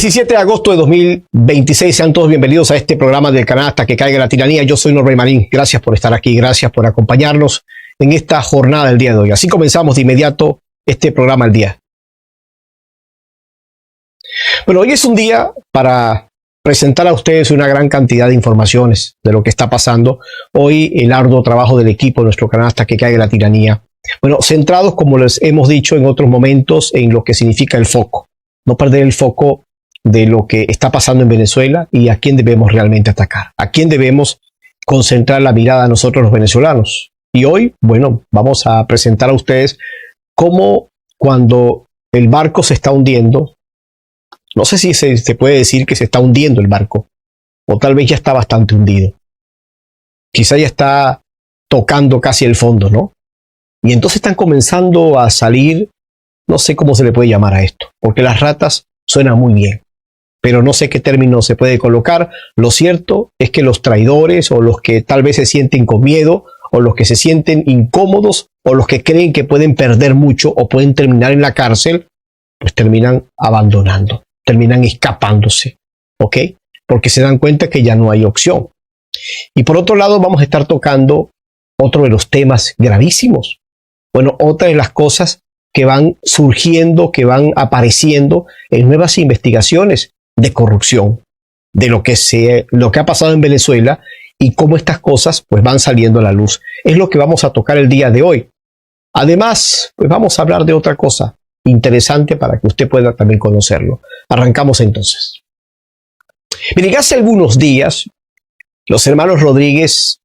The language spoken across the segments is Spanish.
17 de agosto de 2026, sean todos bienvenidos a este programa del canal Hasta que caiga la tiranía. Yo soy Norbert Marín, gracias por estar aquí, gracias por acompañarnos en esta jornada del día de hoy. Así comenzamos de inmediato este programa del día. Bueno, hoy es un día para presentar a ustedes una gran cantidad de informaciones de lo que está pasando. Hoy el arduo trabajo del equipo de nuestro canal Hasta que caiga la tiranía. Bueno, centrados, como les hemos dicho en otros momentos, en lo que significa el foco. No perder el foco de lo que está pasando en Venezuela y a quién debemos realmente atacar, a quién debemos concentrar la mirada a nosotros los venezolanos. Y hoy, bueno, vamos a presentar a ustedes cómo cuando el barco se está hundiendo, no sé si se puede decir que se está hundiendo el barco, o tal vez ya está bastante hundido. Quizá ya está tocando casi el fondo, ¿no? Y entonces están comenzando a salir, no sé cómo se le puede llamar a esto, porque las ratas suenan muy bien, pero no sé qué término se puede colocar. Lo cierto es que los traidores, o los que tal vez se sienten con miedo, o los que se sienten incómodos, o los que creen que pueden perder mucho o pueden terminar en la cárcel, pues terminan abandonando, terminan escapándose, ¿ok? Porque se dan cuenta que ya no hay opción. Y por otro lado, vamos a estar tocando otro de los temas gravísimos. Bueno, otra de las cosas que van surgiendo, que van apareciendo en nuevas investigaciones de corrupción, de lo que ha pasado en Venezuela y cómo estas cosas pues van saliendo a la luz. Es lo que vamos a tocar el día de hoy. Además, pues vamos a hablar de otra cosa interesante para que usted pueda también conocerlo. Arrancamos entonces. Miren, hace algunos días, los hermanos Rodríguez,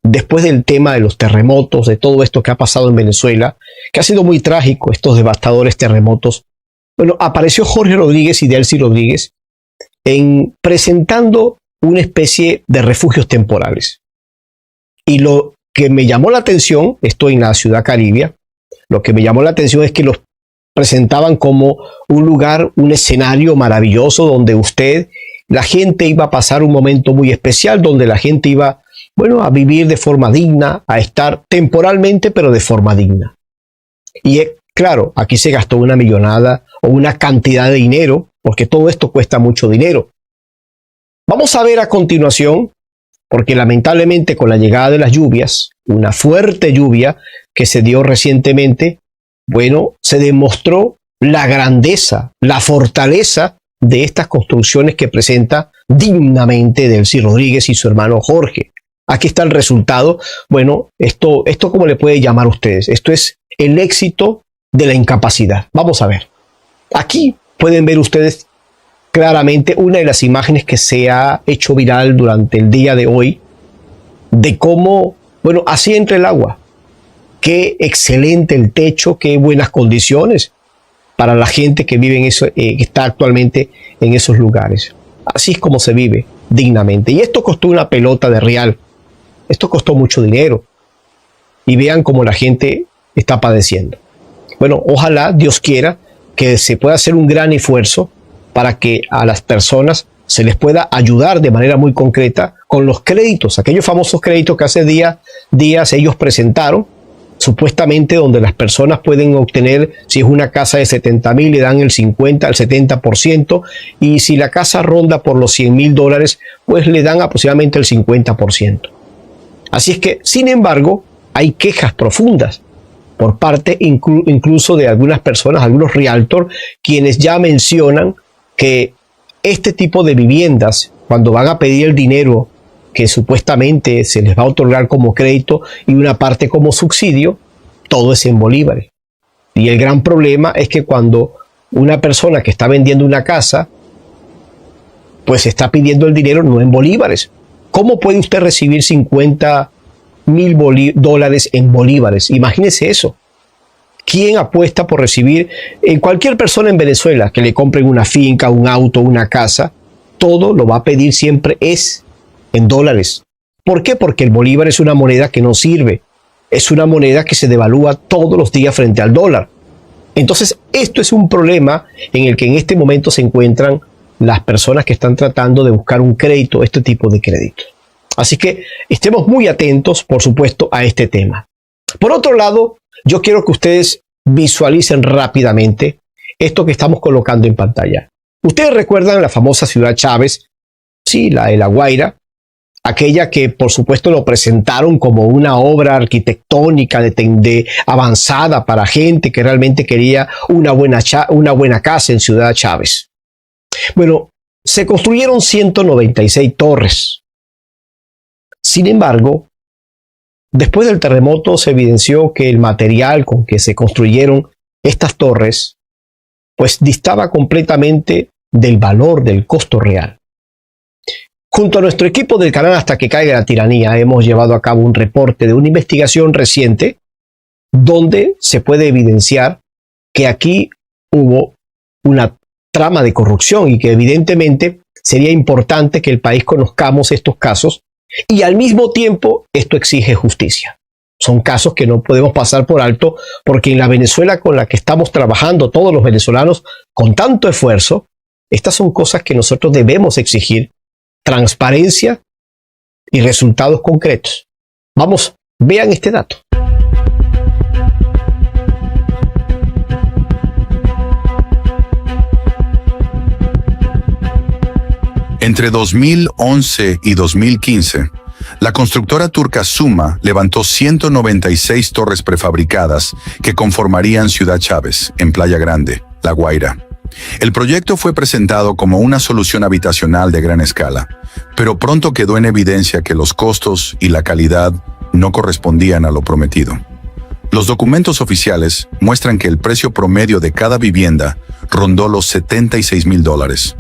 después del tema de los terremotos, de todo esto que ha pasado en Venezuela, que ha sido muy trágico, estos devastadores terremotos, bueno, apareció Jorge Rodríguez y Delcy Rodríguez presentando una especie de refugios temporales. Y lo que me llamó la atención, esto en la ciudad Caribia, lo que me llamó la atención es que los presentaban como un lugar, un escenario maravilloso donde la gente iba a pasar un momento muy especial, donde la gente iba, bueno, a vivir de forma digna, a estar temporalmente, pero de forma digna. Y claro, aquí se gastó una millonada o una cantidad de dinero, porque todo esto cuesta mucho dinero. Vamos a ver a continuación, porque lamentablemente con la llegada de las lluvias, una fuerte lluvia que se dio recientemente, bueno, se demostró la grandeza, la fortaleza de estas construcciones que presenta dignamente Delcy Rodríguez y su hermano Jorge. Aquí está el resultado. Bueno, esto ¿cómo le puede llamar a ustedes? Esto es el éxito de la incapacidad. Vamos a ver. Aquí pueden ver ustedes claramente una de las imágenes que se ha hecho viral durante el día de hoy, de cómo, bueno, así entra el agua. Qué excelente el techo, qué buenas condiciones para la gente que vive que está actualmente en esos lugares. Así es como se vive dignamente. Y esto costó una pelota de real. Esto costó mucho dinero. Y vean cómo la gente está padeciendo. Bueno, ojalá Dios quiera que se pueda hacer un gran esfuerzo para que a las personas se les pueda ayudar de manera muy concreta con los créditos, aquellos famosos créditos que hace días ellos presentaron, supuestamente donde las personas pueden obtener, si es una casa de 70,000, le dan el 50, el 70%, y si la casa ronda por los $100,000, pues le dan aproximadamente el 50%. Así es que, sin embargo, hay quejas profundas por parte incluso de algunas personas, algunos realtors, quienes ya mencionan que este tipo de viviendas, cuando van a pedir el dinero que supuestamente se les va a otorgar como crédito y una parte como subsidio, todo es en bolívares. Y el gran problema es que cuando una persona que está vendiendo una casa, pues está pidiendo el dinero no en bolívares. ¿Cómo puede usted recibir $50,000 en bolívares? Imagínese eso. ¿Quién apuesta por recibir cualquier persona en Venezuela que le compren una finca, un auto, una casa? Todo lo va a pedir siempre en dólares. ¿Por qué? Porque el bolívar es una moneda que no sirve. Es una moneda que se devalúa todos los días frente al dólar. Entonces, esto es un problema en el que en este momento se encuentran las personas que están tratando de buscar un crédito, este tipo de crédito. Así que estemos muy atentos, por supuesto, a este tema. Por otro lado, yo quiero que ustedes visualicen rápidamente esto que estamos colocando en pantalla. Ustedes recuerdan la famosa ciudad Chávez, sí, la de La Guaira, aquella que por supuesto lo presentaron como una obra arquitectónica de avanzada para gente que realmente quería una buena casa en Ciudad Chávez. Bueno, se construyeron 196 torres. Sin embargo, después del terremoto se evidenció que el material con que se construyeron estas torres pues distaba completamente del valor del costo real. Junto a nuestro equipo del canal Hasta que caiga la tiranía hemos llevado a cabo un reporte de una investigación reciente donde se puede evidenciar que aquí hubo una trama de corrupción y que evidentemente sería importante que el país conozcamos estos casos y al mismo tiempo esto exige justicia. Son casos que no podemos pasar por alto porque en la Venezuela con la que estamos trabajando todos los venezolanos con tanto esfuerzo, estas son cosas que nosotros debemos exigir. Transparencia y resultados concretos. Vamos, vean este dato. Entre 2011 y 2015, la constructora turca Suma levantó 196 torres prefabricadas que conformarían Ciudad Chávez, en Playa Grande, La Guaira. El proyecto fue presentado como una solución habitacional de gran escala, pero pronto quedó en evidencia que los costos y la calidad no correspondían a lo prometido. Los documentos oficiales muestran que el precio promedio de cada vivienda rondó los $76,000,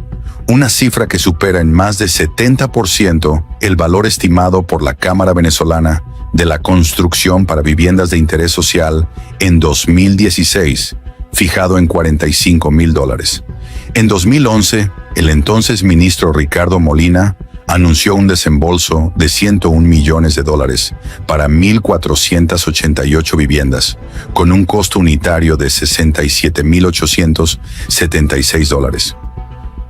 una cifra que supera en más de 70% el valor estimado por la Cámara Venezolana de la Construcción para Viviendas de Interés Social en 2016, fijado en $45,000. En 2011, el entonces ministro Ricardo Molina anunció un desembolso de $101 millones para 1,488 viviendas, con un costo unitario de $67,876.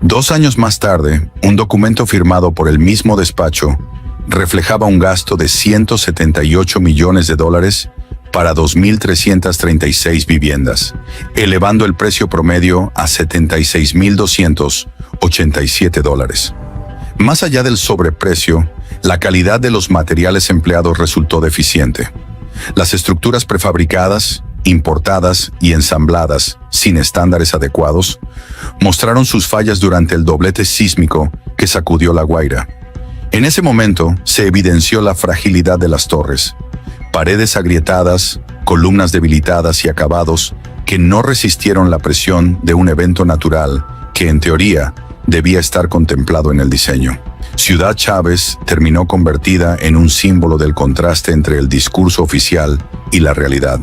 2 años más tarde, un documento firmado por el mismo despacho reflejaba un gasto de $178 millones para 2,336 viviendas, elevando el precio promedio a $76,287. Más allá del sobreprecio, la calidad de los materiales empleados resultó deficiente. Las estructuras prefabricadas, importadas y ensambladas sin estándares adecuados, mostraron sus fallas durante el doblete sísmico que sacudió La Guaira. En ese momento se evidenció la fragilidad de las torres. Paredes agrietadas, columnas debilitadas y acabados que no resistieron la presión de un evento natural que, en teoría, debía estar contemplado en el diseño. Ciudad Chávez terminó convertida en un símbolo del contraste entre el discurso oficial y la realidad.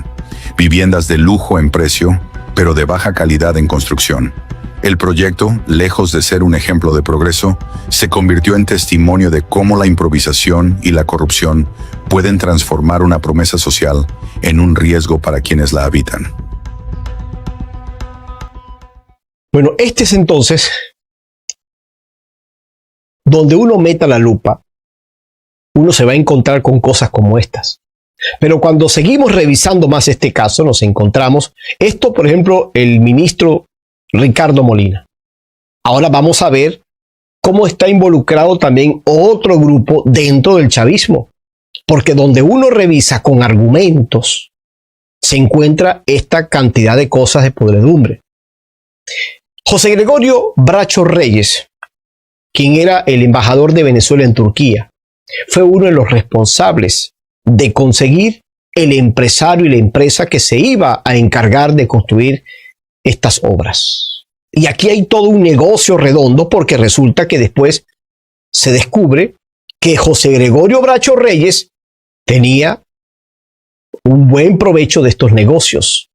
Viviendas de lujo en precio, pero de baja calidad en construcción. El proyecto, lejos de ser un ejemplo de progreso, se convirtió en testimonio de cómo la improvisación y la corrupción pueden transformar una promesa social en un riesgo para quienes la habitan. Bueno, este es entonces donde uno meta la lupa, uno se va a encontrar con cosas como estas. Pero cuando seguimos revisando más este caso, nos encontramos esto, por ejemplo, el ministro Ricardo Molina. Ahora vamos a ver cómo está involucrado también otro grupo dentro del chavismo. Porque donde uno revisa con argumentos, se encuentra esta cantidad de cosas de podredumbre. José Gregorio Bracho Reyes, quien era el embajador de Venezuela en Turquía, fue uno de los responsables de conseguir el empresario y la empresa que se iba a encargar de construir estas obras. Y aquí hay todo un negocio redondo porque resulta que después se descubre que José Gregorio Bracho Reyes tenía un buen provecho de estos negocios.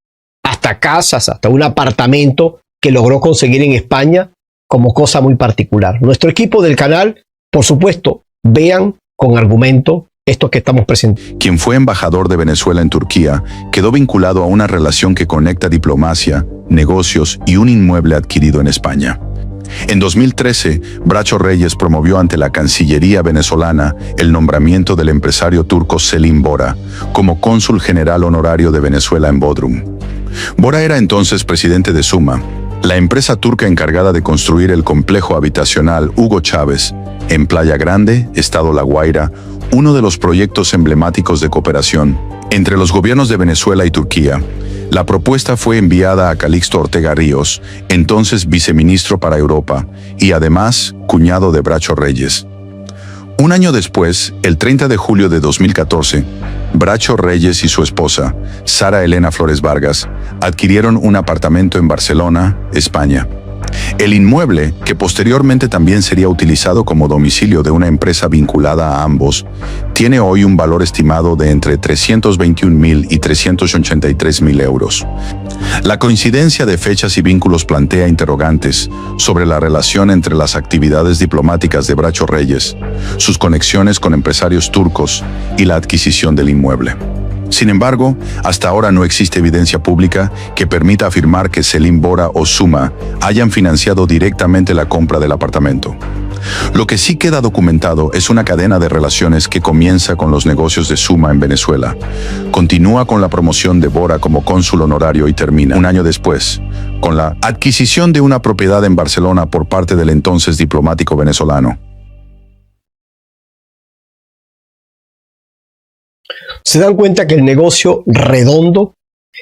Hasta casas, hasta un apartamento que logró conseguir en España como cosa muy particular. Nuestro equipo del canal, por supuesto, vean con argumento esto que estamos presentando. Quien fue embajador de Venezuela en Turquía quedó vinculado a una relación que conecta diplomacia, negocios y un inmueble adquirido en España. En 2013, Bracho Reyes promovió ante la Cancillería venezolana el nombramiento del empresario turco Selim Bora como cónsul general honorario de Venezuela en Bodrum. Bora era entonces presidente de Suma La empresa turca encargada de construir el complejo habitacional Hugo Chávez, en Playa Grande, Estado La Guaira, uno de los proyectos emblemáticos de cooperación entre los gobiernos de Venezuela y Turquía. La propuesta fue enviada a Calixto Ortega Ríos, entonces viceministro para Europa, y además cuñado de Bracho Reyes. Un año después, el 30 de julio de 2014, Bracho Reyes y su esposa, Sara Elena Flores Vargas, adquirieron un apartamento en Barcelona, España. El inmueble, que posteriormente también sería utilizado como domicilio de una empresa vinculada a ambos, tiene hoy un valor estimado de entre 321.000 y 383.000 euros. La coincidencia de fechas y vínculos plantea interrogantes sobre la relación entre las actividades diplomáticas de Bracho Reyes, sus conexiones con empresarios turcos y la adquisición del inmueble. Sin embargo, hasta ahora no existe evidencia pública que permita afirmar que Selim Bora o Suma hayan financiado directamente la compra del apartamento. Lo que sí queda documentado es una cadena de relaciones que comienza con los negocios de Suma en Venezuela, continúa con la promoción de Bora como cónsul honorario y termina, un año después, con la adquisición de una propiedad en Barcelona por parte del entonces diplomático venezolano. Se dan cuenta que el negocio redondo,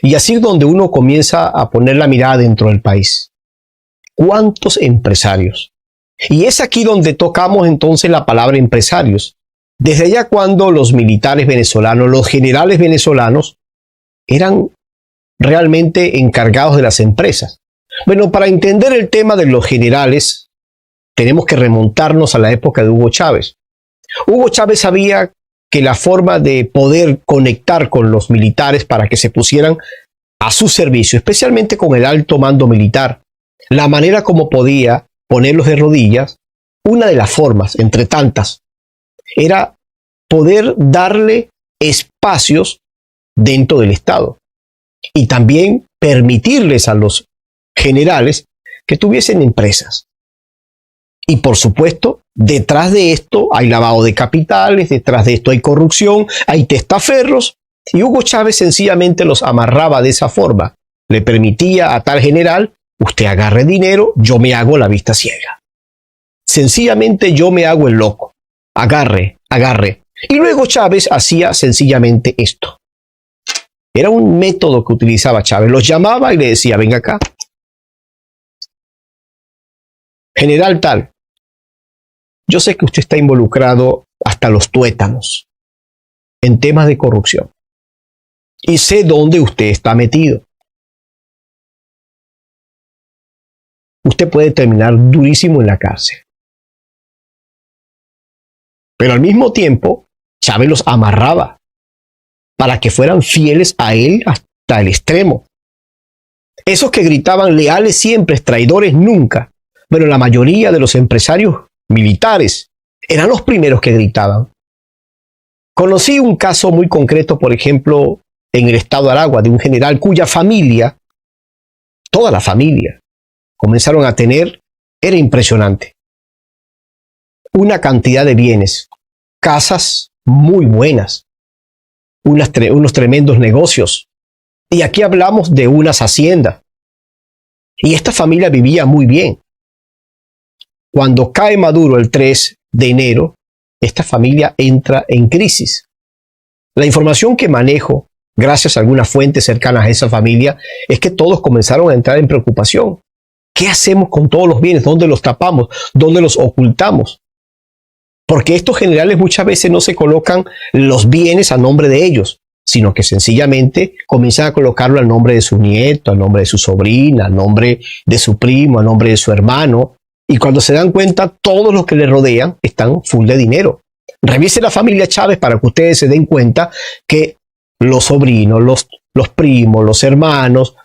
y así es donde uno comienza a poner la mirada dentro del país. ¿Cuántos empresarios? Y es aquí donde tocamos entonces la palabra empresarios. Desde allá cuando los militares venezolanos, los generales venezolanos, eran realmente encargados de las empresas. Bueno, para entender el tema de los generales, tenemos que remontarnos a la época de Hugo Chávez. Hugo Chávez sabía que la forma de poder conectar con los militares para que se pusieran a su servicio, especialmente con el alto mando militar, la manera como podía ponerlos de rodillas, una de las formas, entre tantas, era poder darle espacios dentro del Estado y también permitirles a los generales que tuviesen empresas. Y por supuesto, detrás de esto hay lavado de capitales, detrás de esto hay corrupción, hay testaferros, y Hugo Chávez sencillamente los amarraba de esa forma. Le permitía a tal general, usted agarre dinero, yo me hago la vista ciega. Sencillamente yo me hago el loco. Agarre. Y luego Chávez hacía sencillamente esto. Era un método que utilizaba Chávez. Los llamaba y le decía, venga acá. General tal. Yo sé que usted está involucrado hasta los tuétanos en temas de corrupción. Y sé dónde usted está metido. Usted puede terminar durísimo en la cárcel. Pero al mismo tiempo, Chávez los amarraba para que fueran fieles a él hasta el extremo. Esos que gritaban leales siempre, traidores nunca. Pero la mayoría de los empresarios militares eran los primeros que gritaban. Conocí un caso muy concreto, por ejemplo, en el estado de Aragua, de un general cuya familia, toda la familia, comenzaron a tener, era impresionante, una cantidad de bienes, casas muy buenas, unos tremendos negocios. Y aquí hablamos de unas haciendas. Y esta familia vivía muy bien. Cuando cae Maduro el 3 de enero, esta familia entra en crisis. La información que manejo, gracias a algunas fuentes cercanas a esa familia, es que todos comenzaron a entrar en preocupación. ¿Qué hacemos con todos los bienes? ¿Dónde los tapamos? ¿Dónde los ocultamos? Porque estos generales muchas veces no se colocan los bienes a nombre de ellos, sino que sencillamente comienzan a colocarlo al nombre de su nieto, al nombre de su sobrina, al nombre de su primo, al nombre de su hermano. Y cuando se dan cuenta, todos los que le rodean están full de dinero. Revise la familia Chávez para que ustedes se den cuenta que los sobrinos, los primos, los hermanos,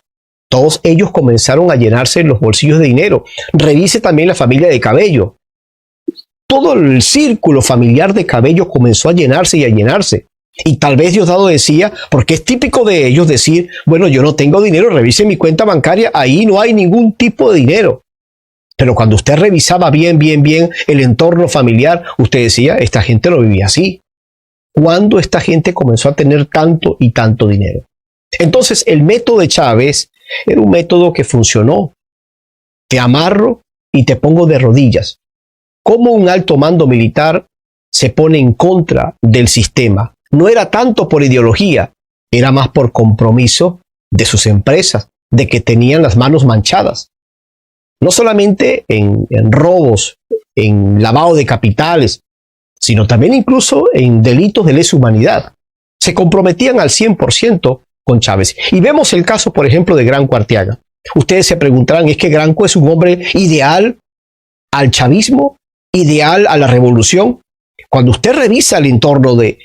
todos ellos comenzaron a llenarse los bolsillos de dinero. Revise también la familia de Cabello. Todo el círculo familiar de Cabello comenzó a llenarse y a llenarse. Y tal vez Diosdado decía, porque es típico de ellos decir, bueno, yo no tengo dinero, revise mi cuenta bancaria, ahí no hay ningún tipo de dinero. Pero cuando usted revisaba bien el entorno familiar, usted decía, esta gente no vivía así. ¿Cuándo esta gente comenzó a tener tanto y tanto dinero? Entonces, el método de Chávez era un método que funcionó. te amarro y te pongo de rodillas. ¿Cómo un alto mando militar se pone en contra del sistema? No era tanto por ideología, era más por compromiso de sus empresas, de que tenían las manos manchadas. No solamente en robos, en lavado de capitales, sino también incluso en delitos de lesa humanidad. Se comprometían al 100% con Chávez. Y vemos el caso, por ejemplo, de Granco Arteaga. Ustedes se preguntarán, ¿es que Granco es un hombre ideal al chavismo, ideal a la revolución? Cuando usted revisa el entorno de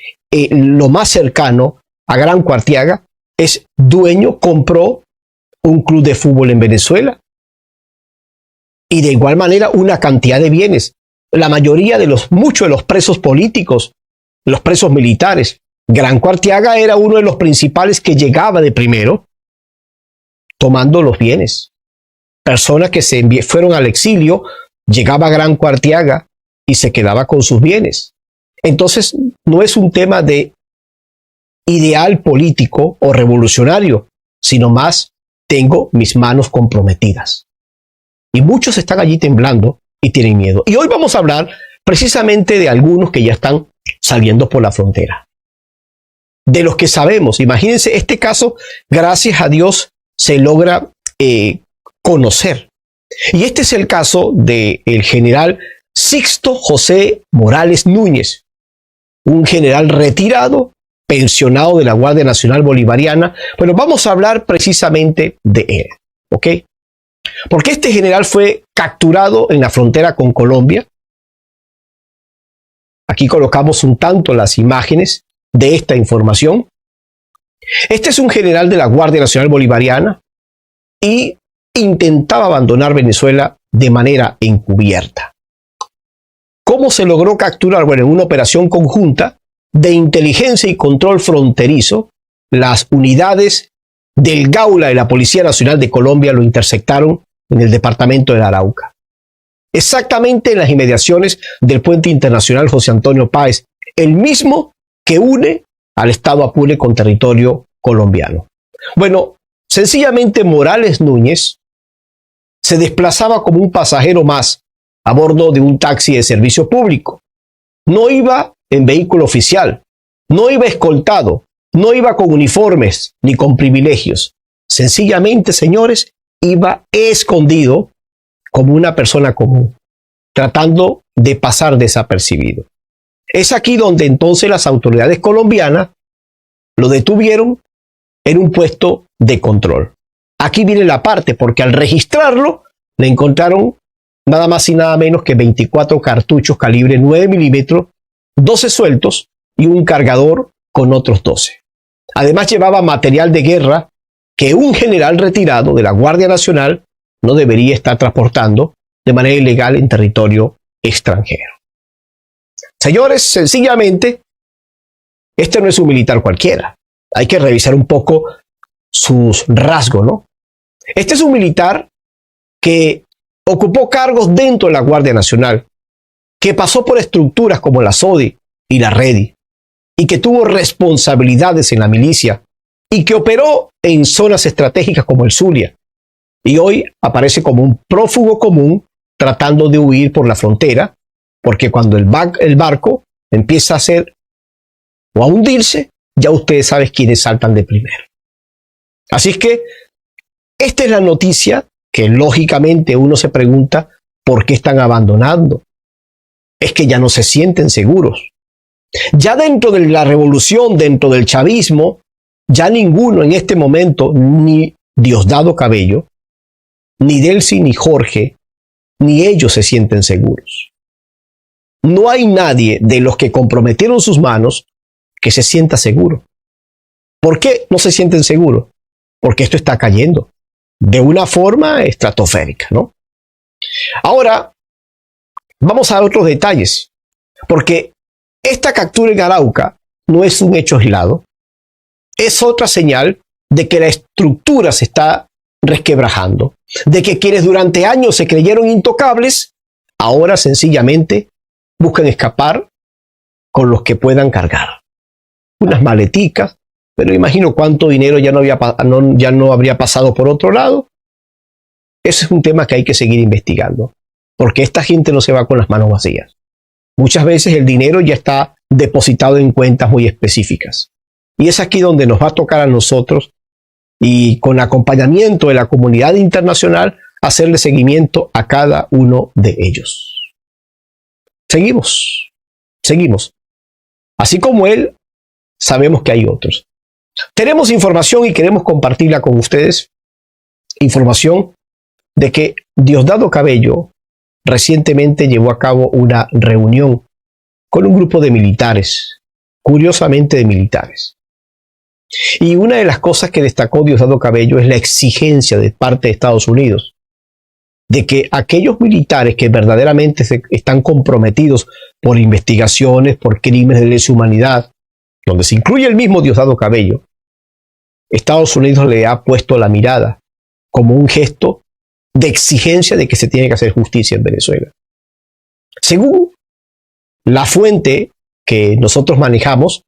lo más cercano a Granco Arteaga, es dueño, compró un club de fútbol en Venezuela y de igual manera una cantidad de bienes. La mayoría de muchos de los presos políticos, los presos militares, Granco Arteaga era uno de los principales que llegaba de primero tomando los bienes. Personas que fueron al exilio, llegaba Granco Arteaga y se quedaba con sus bienes. Entonces, no es un tema de ideal político o revolucionario, sino más, tengo mis manos comprometidas. Y muchos están allí temblando y tienen miedo. Y hoy vamos a hablar precisamente de algunos que ya están saliendo por la frontera. De los que sabemos, imagínense, este caso, gracias a Dios, se logra conocer. Y este es el caso del general Sixto José Morales Núñez, un general retirado, pensionado de la Guardia Nacional Bolivariana. Bueno, vamos a hablar precisamente de él, ¿ok? Porque este general fue capturado en la frontera con Colombia. Aquí colocamos un tanto las imágenes de esta información. Este es un general de la Guardia Nacional Bolivariana y intentaba abandonar Venezuela de manera encubierta. ¿Cómo se logró capturar? Bueno, en una operación conjunta de inteligencia y control fronterizo, las unidades del Gaula de la Policía Nacional de Colombia lo interceptaron en el departamento del Arauca. Exactamente en las inmediaciones del puente internacional José Antonio Páez, el mismo que une al estado Apure con territorio colombiano. Bueno, sencillamente Morales Núñez se desplazaba como un pasajero más a bordo de un taxi de servicio público. No iba en vehículo oficial, no iba escoltado, no iba con uniformes ni con privilegios. Sencillamente, señores, iba escondido como una persona común, tratando de pasar desapercibido. Es aquí donde entonces las autoridades colombianas lo detuvieron en un puesto de control. Aquí viene la parte, porque al registrarlo le encontraron nada más y nada menos que 24 cartuchos calibre 9 milímetros, 12 sueltos y un cargador con otros 12. Además llevaba material de guerra que un general retirado de la Guardia Nacional no debería estar transportando de manera ilegal en territorio extranjero. Señores, sencillamente, este no es un militar cualquiera. Hay que revisar un poco sus rasgos, ¿no? Este es un militar que ocupó cargos dentro de la Guardia Nacional, que pasó por estructuras como la SODI y la REDI, y que tuvo responsabilidades en la milicia, y que operó en zonas estratégicas como el Zulia, y hoy aparece como un prófugo común tratando de huir por la frontera, porque cuando el barco empieza a hacer o a hundirse, ya ustedes saben quiénes saltan de primero. Así es que esta es la noticia que lógicamente uno se pregunta por qué están abandonando. Es que ya no se sienten seguros. Ya dentro de la revolución, dentro del chavismo, ya ninguno en este momento, ni Diosdado Cabello, ni Delcy, ni Jorge, ni ellos se sienten seguros. No hay nadie de los que comprometieron sus manos que se sienta seguro. ¿Por qué no se sienten seguros? Porque esto está cayendo de una forma estratosférica, ¿no? Ahora, vamos a otros detalles, porque esta captura en Arauca no es un hecho aislado, es otra señal de que la estructura se está resquebrajando, de que quienes durante años se creyeron intocables, ahora sencillamente buscan escapar con los que puedan cargar. Unas maleticas, pero imagino cuánto dinero ya no habría pasado por otro lado. Ese es un tema que hay que seguir investigando, porque esta gente no se va con las manos vacías. Muchas veces el dinero ya está depositado en cuentas muy específicas. Y es aquí donde nos va a tocar a nosotros, y con acompañamiento de la comunidad internacional, hacerle seguimiento a cada uno de ellos. Seguimos. Así como él, sabemos que hay otros. Tenemos información y queremos compartirla con ustedes. Información de que Diosdado Cabello recientemente llevó a cabo una reunión con un grupo de militares, curiosamente de militares. Y una de las cosas que destacó Diosdado Cabello es la exigencia de parte de Estados Unidos de que aquellos militares que verdaderamente están comprometidos por investigaciones, por crímenes de lesa humanidad, donde se incluye el mismo Diosdado Cabello, Estados Unidos le ha puesto la mirada como un gesto de exigencia de que se tiene que hacer justicia en Venezuela. Según la fuente que nosotros manejamos,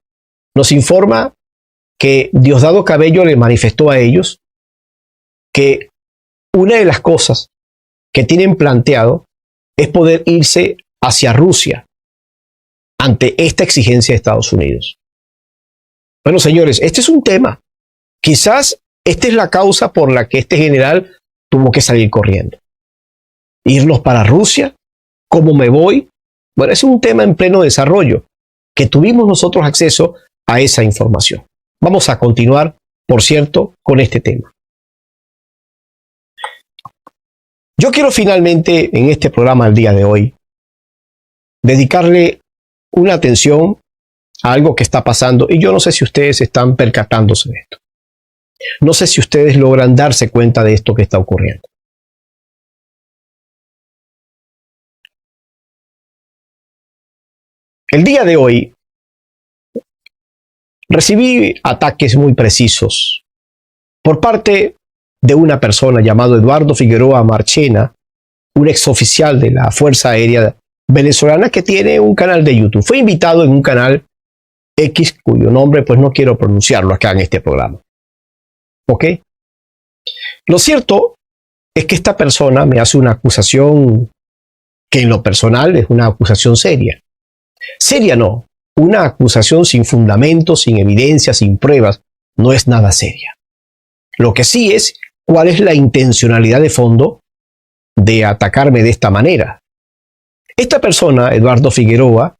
nos informa que Diosdado Cabello le manifestó a ellos que una de las cosas que tienen planteado es poder irse hacia Rusia ante esta exigencia de Estados Unidos. Bueno, señores, este es un tema. Quizás esta es la causa por la que este general tuvo que salir corriendo. Irnos para Rusia, ¿cómo me voy? Bueno, es un tema en pleno desarrollo, que tuvimos nosotros acceso a esa información. Vamos a continuar, por cierto, con este tema. Yo quiero finalmente, en este programa el día de hoy, dedicarle una atención a algo que está pasando, y yo no sé si ustedes están percatándose de esto. No sé si ustedes logran darse cuenta de esto que está ocurriendo. El día de hoy recibí ataques muy precisos por parte de una persona llamado Eduardo Figueroa Marchena, un exoficial de la Fuerza Aérea venezolana que tiene un canal de YouTube. Fue invitado en un canal X cuyo nombre pues no quiero pronunciarlo acá en este programa. ¿Ok? Lo cierto es que esta persona me hace una acusación que en lo personal es una acusación seria. Seria no, una acusación sin fundamento, sin evidencia, sin pruebas, no es nada seria. Lo que sí es cuál es la intencionalidad de fondo de atacarme de esta manera. Esta persona, Eduardo Figueroa,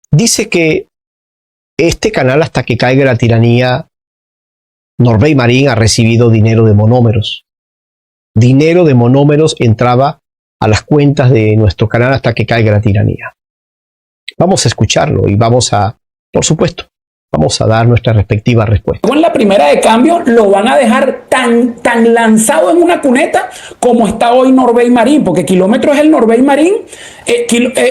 dice que este canal Hasta que caiga la tiranía, Norbey Marín ha recibido dinero de monómeros. Dinero de monómeros entraba a las cuentas de nuestro canal Hasta que caiga la tiranía. Vamos a escucharlo y vamos a, por supuesto, vamos a dar nuestra respectiva respuesta. En la primera de cambio lo van a dejar tan lanzado en una cuneta como está hoy Norbey Marín, porque kilómetro es el Norbey Marín.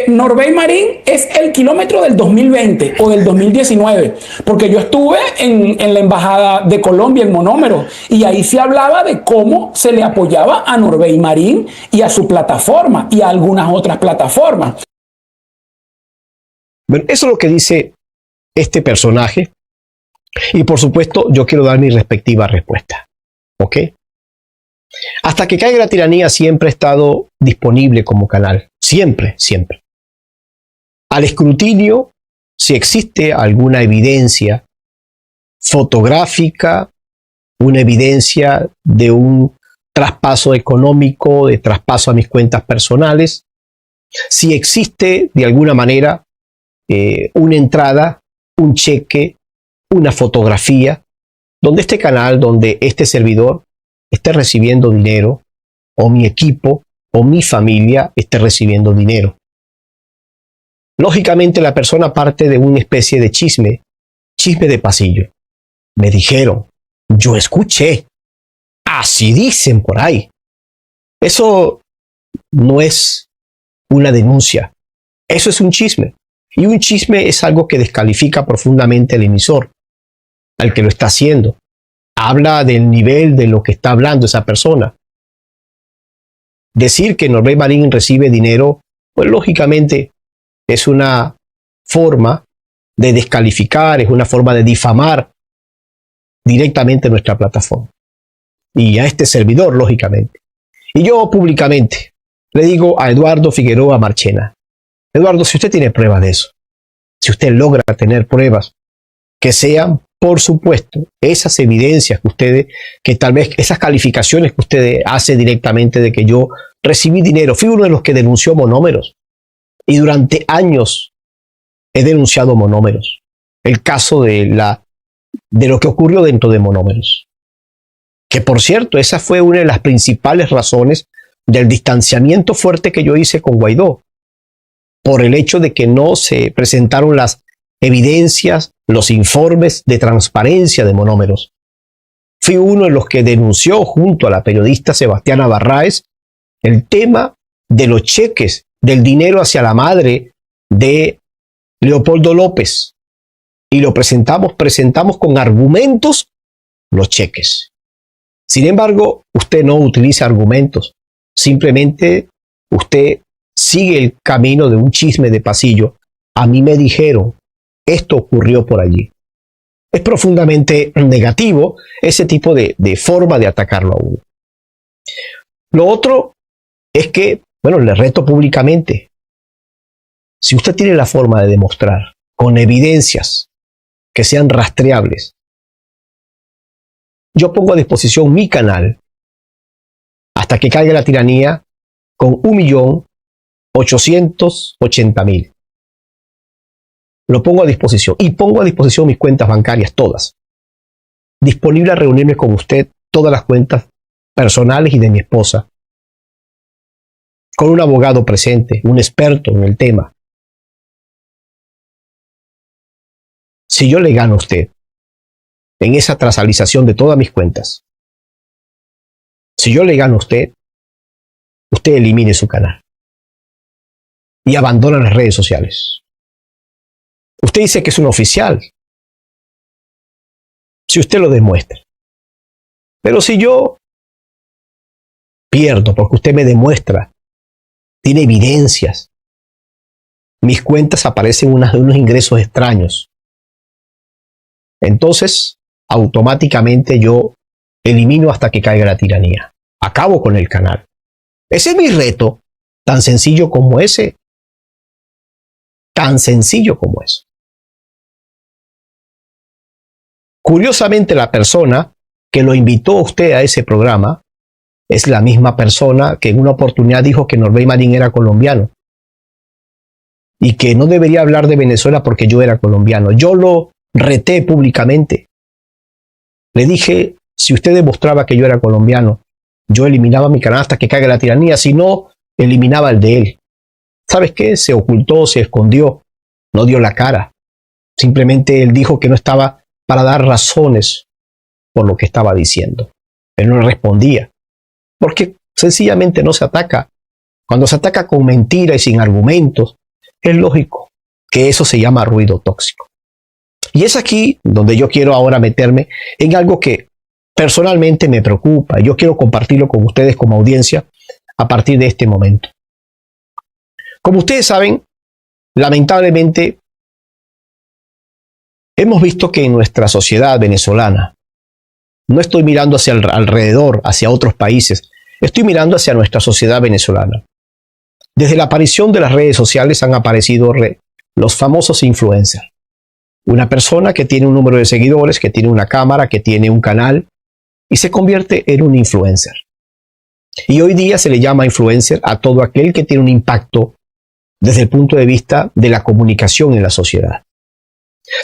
Norbey Marín es el kilómetro del 2020 o del 2019, porque yo estuve en la embajada de Colombia en monómero y ahí se hablaba de cómo se le apoyaba a Norbey Marín y a su plataforma y a algunas otras plataformas. Bueno, eso es lo que dice este personaje y por supuesto yo quiero dar mi respectiva respuesta. ¿Ok? Hasta que caiga la tiranía siempre ha estado disponible como canal. Siempre. Al escrutinio, si existe alguna evidencia fotográfica, una evidencia de un traspaso económico, de traspaso a mis cuentas personales, si existe de alguna manera una entrada, un cheque, una fotografía, donde este canal, donde este servidor esté recibiendo dinero, o mi equipo, o mi familia esté recibiendo dinero. Lógicamente la persona parte de una especie de chisme de pasillo. Me dijeron, yo escuché, así dicen por ahí. Eso no es una denuncia, eso es un chisme. Y un chisme es algo que descalifica profundamente al emisor, al que lo está haciendo. Habla del nivel de lo que está hablando esa persona. Decir que Norbey Marín recibe dinero, pues lógicamente es una forma de descalificar, es una forma de difamar directamente nuestra plataforma. Y a este servidor, lógicamente. Y yo públicamente le digo a Eduardo Figueroa Marchena, Eduardo, si usted tiene pruebas de eso, si usted logra tener pruebas que sean, por supuesto, esas evidencias que tal vez esas calificaciones que usted hace directamente de que yo recibí dinero, fui uno de los que denunció monómeros y durante años he denunciado monómeros. El caso de lo que ocurrió dentro de monómeros. Que por cierto, esa fue una de las principales razones del distanciamiento fuerte que yo hice con Guaidó, por el hecho de que no se presentaron las evidencias, los informes de transparencia de monómeros. Fui uno de los que denunció junto a la periodista Sebastiana Barraez el tema de los cheques, del dinero hacia la madre de Leopoldo López. Y lo presentamos con argumentos los cheques. Sin embargo, usted no utiliza argumentos. Simplemente usted sigue el camino de un chisme de pasillo. A mí me dijeron, esto ocurrió por allí. Es profundamente negativo ese tipo de forma de atacarlo a uno. Lo otro es que, bueno, le reto públicamente. Si usted tiene la forma de demostrar con evidencias que sean rastreables, yo pongo a disposición mi canal hasta que caiga la tiranía con 1.880.000. Lo pongo a disposición y pongo a disposición mis cuentas bancarias todas. Disponible a reunirme con usted todas las cuentas personales y de mi esposa. Con un abogado presente, un experto en el tema. Si yo le gano a usted en esa trazabilización de todas mis cuentas, si yo le gano a usted, usted elimine su canal y abandona las redes sociales. Usted dice que es un oficial. Si usted lo demuestra. Pero si yo pierdo porque usted me demuestra, tiene evidencias, mis cuentas aparecen unos ingresos extraños, entonces automáticamente yo elimino hasta que caiga la tiranía. Acabo con el canal. Ese es mi reto, tan sencillo como ese. Tan sencillo como eso. Curiosamente, la persona que lo invitó a usted a ese programa es la misma persona que en una oportunidad dijo que Norbey Marín era colombiano y que no debería hablar de Venezuela porque yo era colombiano. Yo lo reté públicamente. Le dije, si usted demostraba que yo era colombiano, yo eliminaba mi canal hasta que caiga la tiranía, si no, eliminaba el de él. ¿Sabes qué? Se ocultó, se escondió, no dio la cara. Simplemente él dijo que no estaba para dar razones por lo que estaba diciendo. Él no respondía, porque sencillamente no se ataca. Cuando se ataca con mentira y sin argumentos, es lógico que eso se llama ruido tóxico. Y es aquí donde yo quiero ahora meterme en algo que personalmente me preocupa. Yo quiero compartirlo con ustedes como audiencia a partir de este momento. Como ustedes saben, lamentablemente, hemos visto que en nuestra sociedad venezolana, no estoy mirando hacia alrededor, hacia otros países, estoy mirando hacia nuestra sociedad venezolana. Desde la aparición de las redes sociales han aparecido los famosos influencers. Una persona que tiene un número de seguidores, que tiene una cámara, que tiene un canal y se convierte en un influencer. Y hoy día se le llama influencer a todo aquel que tiene un impacto desde el punto de vista de la comunicación en la sociedad.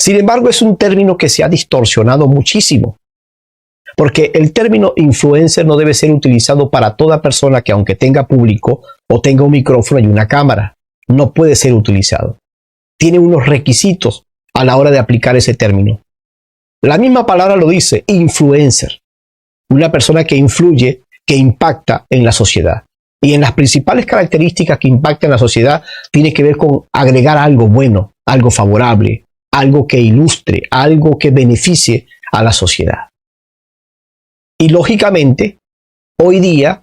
Sin embargo, es un término que se ha distorsionado muchísimo, porque el término influencer no debe ser utilizado para toda persona que, aunque tenga público o tenga un micrófono y una cámara, no puede ser utilizado. Tiene unos requisitos a la hora de aplicar ese término. La misma palabra lo dice, influencer. Una persona que influye, que impacta en la sociedad. Y en las principales características que impactan en la sociedad tiene que ver con agregar algo bueno, algo favorable, algo que ilustre, algo que beneficie a la sociedad. Y lógicamente, hoy día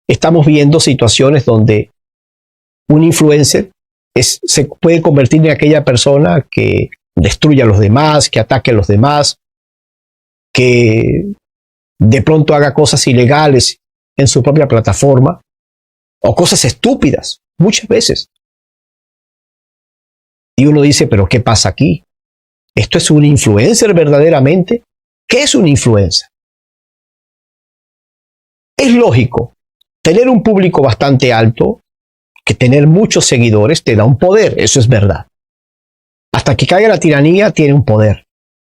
estamos viendo situaciones donde un influencer se puede convertir en aquella persona que destruye a los demás, que ataque a los demás, que de pronto haga cosas ilegales en su propia plataforma, o cosas estúpidas, muchas veces. Y uno dice, pero ¿qué pasa aquí? ¿Esto es un influencer verdaderamente? ¿Qué es un influencer? Es lógico, tener un público bastante alto, que tener muchos seguidores te da un poder, eso es verdad. Hasta que caiga la tiranía tiene un poder.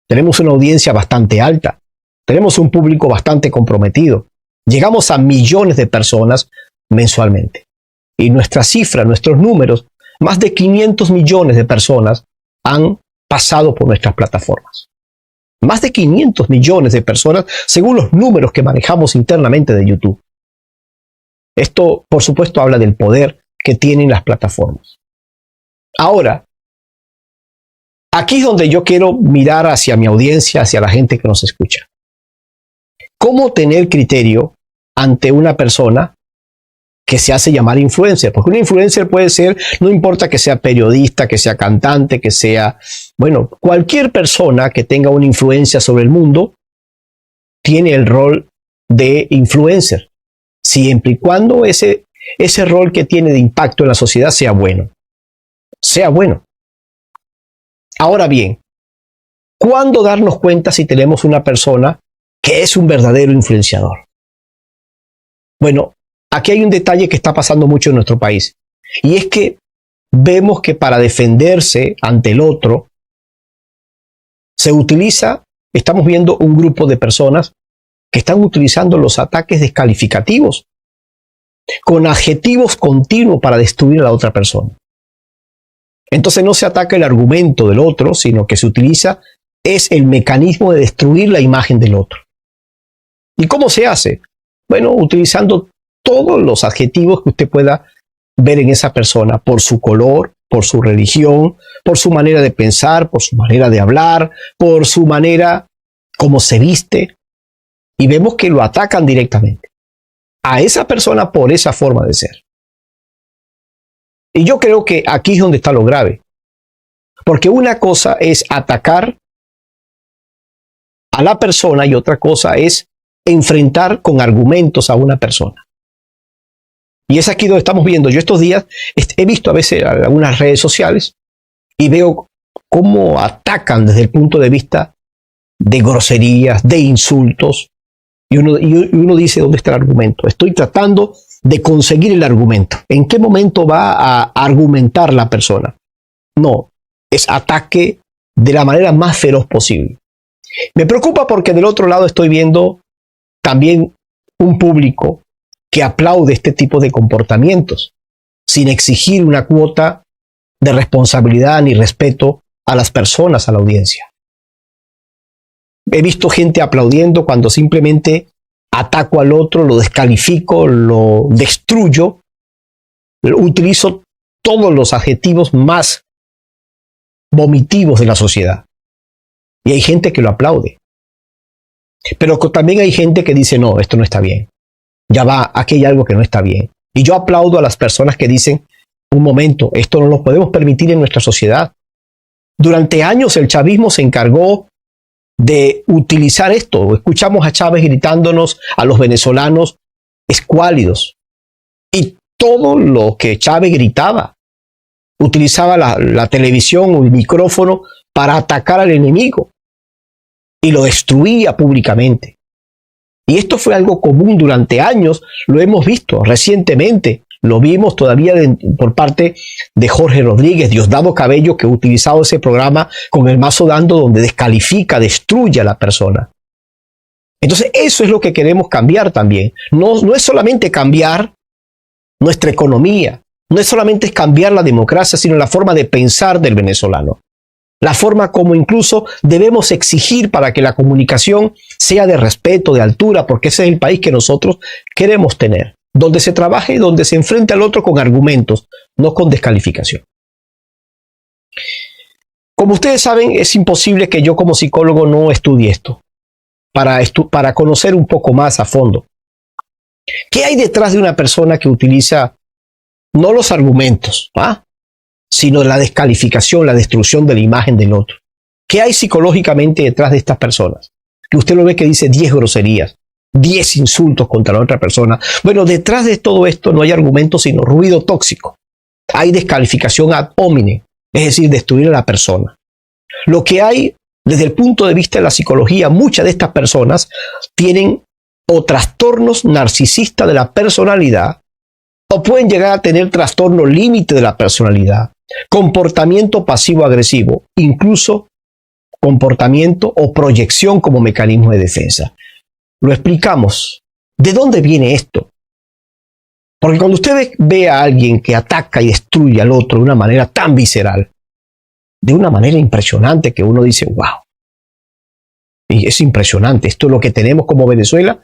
Tenemos una audiencia bastante alta, tenemos un público bastante comprometido, llegamos a millones de personas mensualmente. Y nuestra cifra, nuestros números, más de 500 millones de personas han pasado por nuestras plataformas. Más de 500 millones de personas según los números que manejamos internamente de YouTube. Esto, por supuesto, habla del poder que tienen las plataformas. Ahora, aquí es donde yo quiero mirar hacia mi audiencia, hacia la gente que nos escucha. ¿Cómo tener criterio ante una persona que se hace llamar influencer? Porque un influencer puede ser, no importa que sea periodista, que sea cantante, que sea, bueno, cualquier persona que tenga una influencia sobre el mundo tiene el rol de influencer, siempre y cuando ese rol que tiene de impacto en la sociedad sea bueno. Sea bueno. Ahora bien, ¿cuándo darnos cuenta si tenemos una persona que es un verdadero influenciador? Bueno, aquí hay un detalle que está pasando mucho en nuestro país. Y es que vemos que para defenderse ante el otro, se utiliza, estamos viendo un grupo de personas que están utilizando los ataques descalificativos, con adjetivos continuos para destruir a la otra persona. Entonces no se ataca el argumento del otro, sino que se utiliza es el mecanismo de destruir la imagen del otro. ¿Y cómo se hace? Bueno, utilizando todos los adjetivos que usted pueda ver en esa persona, por su color, por su religión, por su manera de pensar, por su manera de hablar, por su manera como se viste, y vemos que lo atacan directamente a esa persona por esa forma de ser. Y yo creo que aquí es donde está lo grave, porque una cosa es atacar a la persona y otra cosa es enfrentar con argumentos a una persona. Y es aquí donde estamos viendo. Yo estos días he visto a veces algunas redes sociales y veo cómo atacan desde el punto de vista de groserías, de insultos. Y uno dice, ¿dónde está el argumento? Estoy tratando de conseguir el argumento. ¿En qué momento va a argumentar la persona? No, es ataque de la manera más feroz posible. Me preocupa porque del otro lado estoy viendo también un público que aplaude este tipo de comportamientos, sin exigir una cuota de responsabilidad ni respeto a las personas, a la audiencia. He visto gente aplaudiendo cuando simplemente ataco al otro, lo descalifico, lo destruyo, utilizo todos los adjetivos más vomitivos de la sociedad. Y hay gente que lo aplaude. Pero también hay gente que dice, no, esto no está bien. Ya va, aquí hay algo que no está bien. Y yo aplaudo a las personas que dicen, un momento, esto no lo podemos permitir en nuestra sociedad. Durante años el chavismo se encargó de utilizar esto. Escuchamos a Chávez gritándonos a los venezolanos escuálidos. Y todo lo que Chávez gritaba, utilizaba la televisión o el micrófono para atacar al enemigo. Y lo destruía públicamente. Y esto fue algo común durante años, lo hemos visto recientemente, lo vimos todavía por parte de Jorge Rodríguez, Diosdado Cabello, que ha utilizado ese programa con el mazo dando donde descalifica, destruye a la persona. Entonces eso es lo que queremos cambiar también. No es solamente cambiar nuestra economía, no es solamente cambiar la democracia, sino la forma de pensar del venezolano. La forma como incluso debemos exigir para que la comunicación sea de respeto, de altura, porque ese es el país que nosotros queremos tener, donde se trabaje y donde se enfrente al otro con argumentos, no con descalificación. Como ustedes saben, es imposible que yo como psicólogo no estudie esto, para conocer un poco más a fondo. ¿Qué hay detrás de una persona que utiliza no los argumentos, sino la descalificación, la destrucción de la imagen del otro? ¿Qué hay psicológicamente detrás de estas personas? Que usted lo ve que dice 10 groserías, 10 insultos contra la otra persona. Bueno, detrás de todo esto no hay argumento sino ruido tóxico. Hay descalificación ad hominem, es decir, destruir a la persona. Lo que hay desde el punto de vista de la psicología, muchas de estas personas tienen o trastornos narcisistas de la personalidad o pueden llegar a tener trastorno límite de la personalidad, comportamiento pasivo-agresivo, incluso comportamiento o proyección como mecanismo de defensa. Lo explicamos. ¿De dónde viene esto? Porque cuando usted ve a alguien que ataca y destruye al otro de una manera tan visceral, de una manera impresionante que uno dice, wow, y es impresionante, esto es lo que tenemos como Venezuela,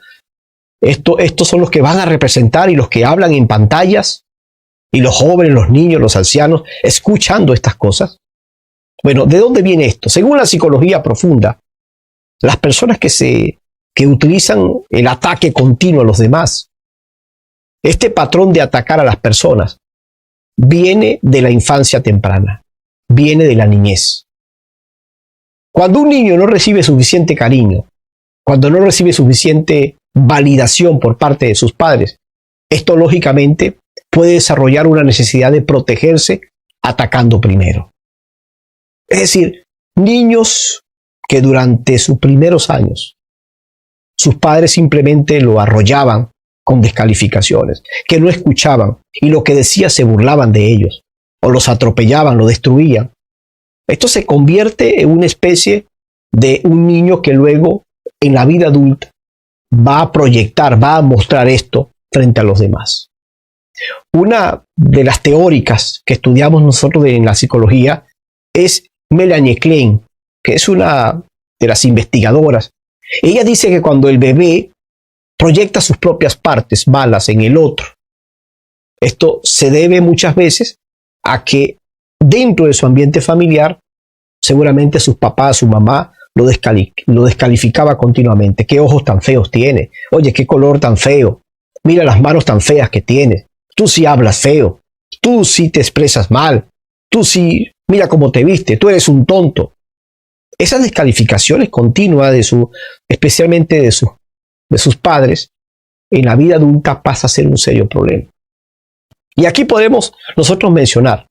estos son los que van a representar y los que hablan en pantallas, y los jóvenes, los niños, los ancianos, escuchando estas cosas. Bueno, ¿de dónde viene esto? Según la psicología profunda, las personas que utilizan el ataque continuo a los demás, este patrón de atacar a las personas viene de la infancia temprana, viene de la niñez. Cuando un niño no recibe suficiente cariño, cuando no recibe suficiente validación por parte de sus padres, esto lógicamente puede desarrollar una necesidad de protegerse atacando primero. Es decir, niños que durante sus primeros años sus padres simplemente lo arrollaban con descalificaciones, que no escuchaban y lo que decía se burlaban de ellos, o los atropellaban, lo destruían. Esto se convierte en una especie de un niño que luego en la vida adulta va a proyectar, va a mostrar esto frente a los demás. Una de las teóricas que estudiamos nosotros en la psicología es Melanie Klein, que es una de las investigadoras. Ella dice que cuando el bebé proyecta sus propias partes malas en el otro, esto se debe muchas veces a que dentro de su ambiente familiar, seguramente sus papás, su mamá lo descalificaba continuamente. ¿Qué ojos tan feos tiene? Oye, qué color tan feo. Mira las manos tan feas que tienes. Tú sí hablas feo. Tú sí te expresas mal. Tú sí, mira cómo te viste. Tú eres un tonto. Esas descalificaciones continuas especialmente de sus padres, en la vida adulta pasa a ser un serio problema. Y aquí podemos nosotros mencionar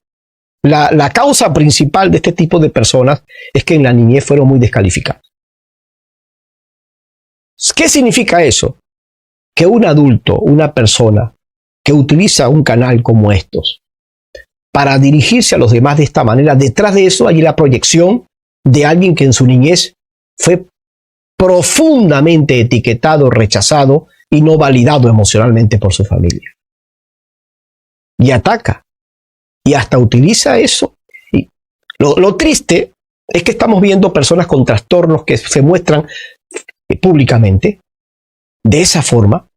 la causa principal de este tipo de personas es que en la niñez fueron muy descalificados. ¿Qué significa eso? Que un adulto, una persona que utiliza un canal como estos para dirigirse a los demás de esta manera, detrás de eso hay la proyección de alguien que en su niñez fue profundamente etiquetado, rechazado y no validado emocionalmente por su familia. Y ataca. Y hasta utiliza eso. Y lo triste es que estamos viendo personas con trastornos que se muestran públicamente de esa forma.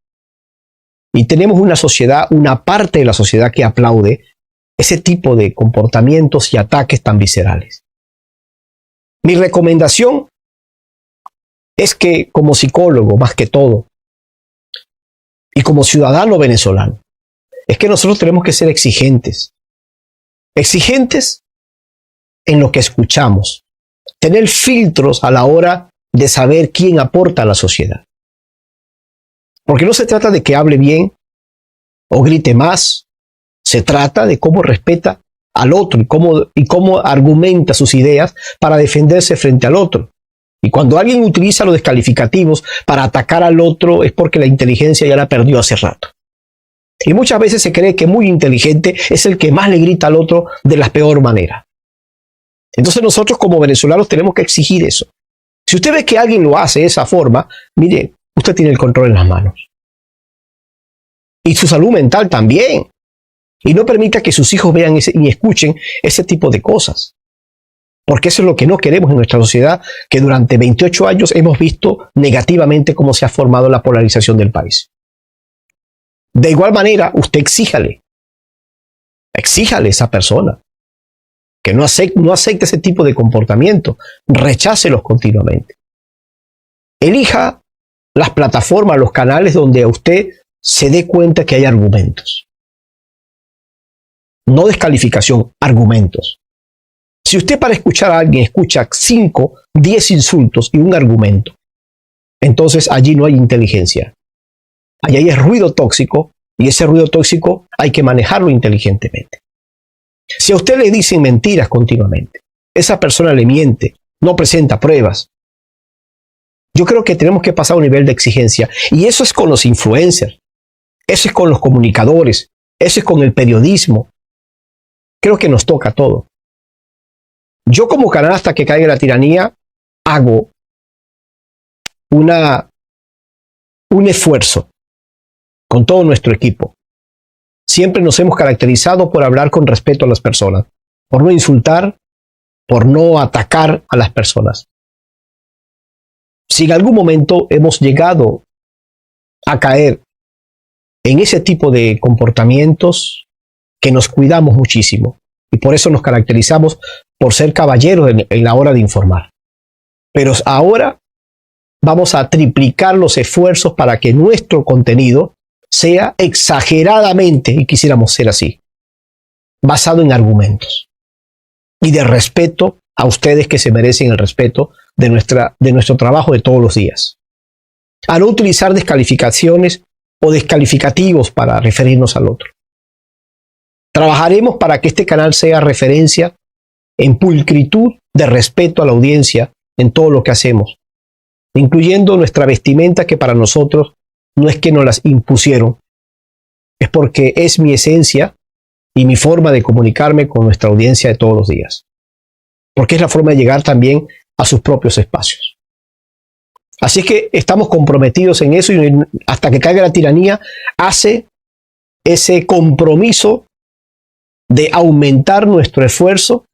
Y tenemos una sociedad, una parte de la sociedad que aplaude ese tipo de comportamientos y ataques tan viscerales. Mi recomendación es que como psicólogo, más que todo, y como ciudadano venezolano, es que nosotros tenemos que ser exigentes. Exigentes en lo que escuchamos. Tener filtros a la hora de saber quién aporta a la sociedad. Porque no se trata de que hable bien o grite más. Se trata de cómo respeta al otro y cómo argumenta sus ideas para defenderse frente al otro. Y cuando alguien utiliza los descalificativos para atacar al otro es porque la inteligencia ya la perdió hace rato. Y muchas veces se cree que muy inteligente es el que más le grita al otro de la peor manera. Entonces nosotros como venezolanos tenemos que exigir eso. Si usted ve que alguien lo hace de esa forma, mire, usted tiene el control en las manos. Y su salud mental también. Y no permita que sus hijos vean y escuchen ese tipo de cosas. Porque eso es lo que no queremos en nuestra sociedad, que durante 28 años hemos visto negativamente cómo se ha formado la polarización del país. De igual manera, usted exíjale a esa persona que no acepte ese tipo de comportamiento, rechácelos continuamente. Elija las plataformas, los canales donde a usted se dé cuenta que hay argumentos. No descalificación, argumentos. Si usted para escuchar a alguien escucha 5, 10 insultos y un argumento, entonces allí no hay inteligencia. Allí hay ruido tóxico y ese ruido tóxico hay que manejarlo inteligentemente. Si a usted le dicen mentiras continuamente, esa persona le miente, no presenta pruebas, yo creo que tenemos que pasar a un nivel de exigencia. Y eso es con los influencers, eso es con los comunicadores, eso es con el periodismo. Creo que nos toca todo. Yo como canal Hasta que Caiga la Tiranía hago un esfuerzo con todo nuestro equipo. Siempre nos hemos caracterizado por hablar con respeto a las personas, por no insultar, por no atacar a las personas. Si en algún momento hemos llegado a caer en ese tipo de comportamientos, que nos cuidamos muchísimo y por eso nos caracterizamos por ser caballeros en la hora de informar. Pero ahora vamos a triplicar los esfuerzos para que nuestro contenido sea exageradamente, y quisiéramos ser así, basado en argumentos y de respeto a ustedes que se merecen el respeto de nuestro trabajo de todos los días. A no utilizar descalificaciones o descalificativos para referirnos al otro. Trabajaremos para que este canal sea referencia en pulcritud de respeto a la audiencia en todo lo que hacemos, incluyendo nuestra vestimenta, que para nosotros no es que nos las impusieron, es porque es mi esencia y mi forma de comunicarme con nuestra audiencia de todos los días, porque es la forma de llegar también a sus propios espacios. Así es que estamos comprometidos en eso, y Hasta que Caiga la Tiranía hace ese compromiso de aumentar nuestro esfuerzo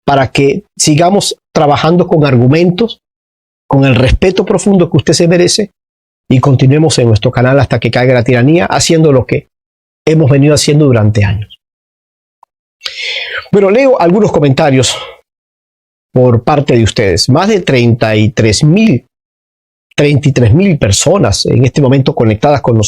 para que sigamos trabajando con argumentos, con el respeto profundo que usted se merece, y continuemos en nuestro canal Hasta que Caiga la Tiranía, haciendo lo que hemos venido haciendo durante años. Bueno, leo algunos comentarios por parte de ustedes. Más de 33,000 personas en este momento conectadas con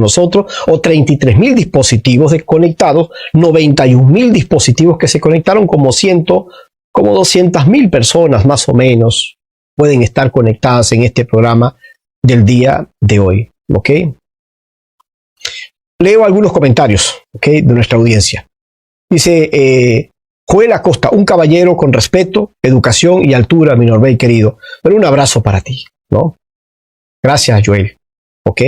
nosotros, o 33,000 dispositivos conectados, 91,000 dispositivos que se conectaron, como 200,000 personas más o menos pueden estar conectadas en este programa del día de hoy. ¿Ok? Leo algunos comentarios, ¿ok?, de nuestra audiencia. Dice Joel Acosta: un caballero con respeto, educación y altura, mi Norbey querido. Pero un abrazo para ti, ¿no? Gracias, Joel. ¿Ok?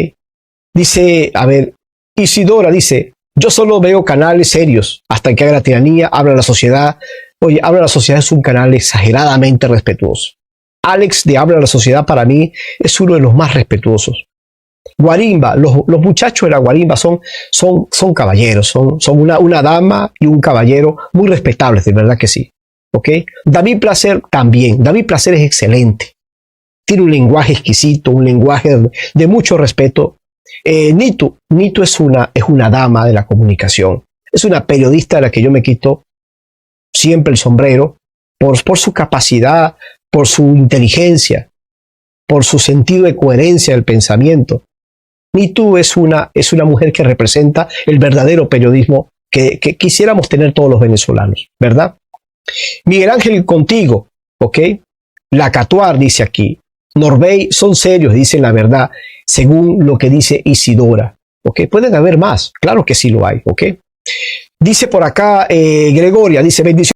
Dice, a ver, Isidora dice: yo solo veo canales serios. Hasta que Caiga la Tiranía, Habla la Sociedad. Oye, Habla la Sociedad es un canal exageradamente respetuoso. Alex de Habla la Sociedad para mí es uno de los más respetuosos. Guarimba, los muchachos de la Guarimba son caballeros, son una dama y un caballero muy respetables, de verdad que sí. ¿Ok? David Placer también. David Placer es excelente. Tiene un lenguaje exquisito, un lenguaje de mucho respeto. Nitu es una dama de la comunicación. Es una periodista a la que yo me quito siempre el sombrero por su capacidad, por su inteligencia, por su sentido de coherencia del pensamiento. Nitu es una mujer que representa el verdadero periodismo que quisiéramos tener todos los venezolanos, ¿verdad? Miguel Ángel Contigo, ¿ok? La Catuar dice aquí: Norbey son serios, dicen la verdad, según lo que dice Isidora. ¿Ok? Pueden haber más, claro que sí lo hay, ¿ok? Dice por acá Gregoria, dice: bendiciones.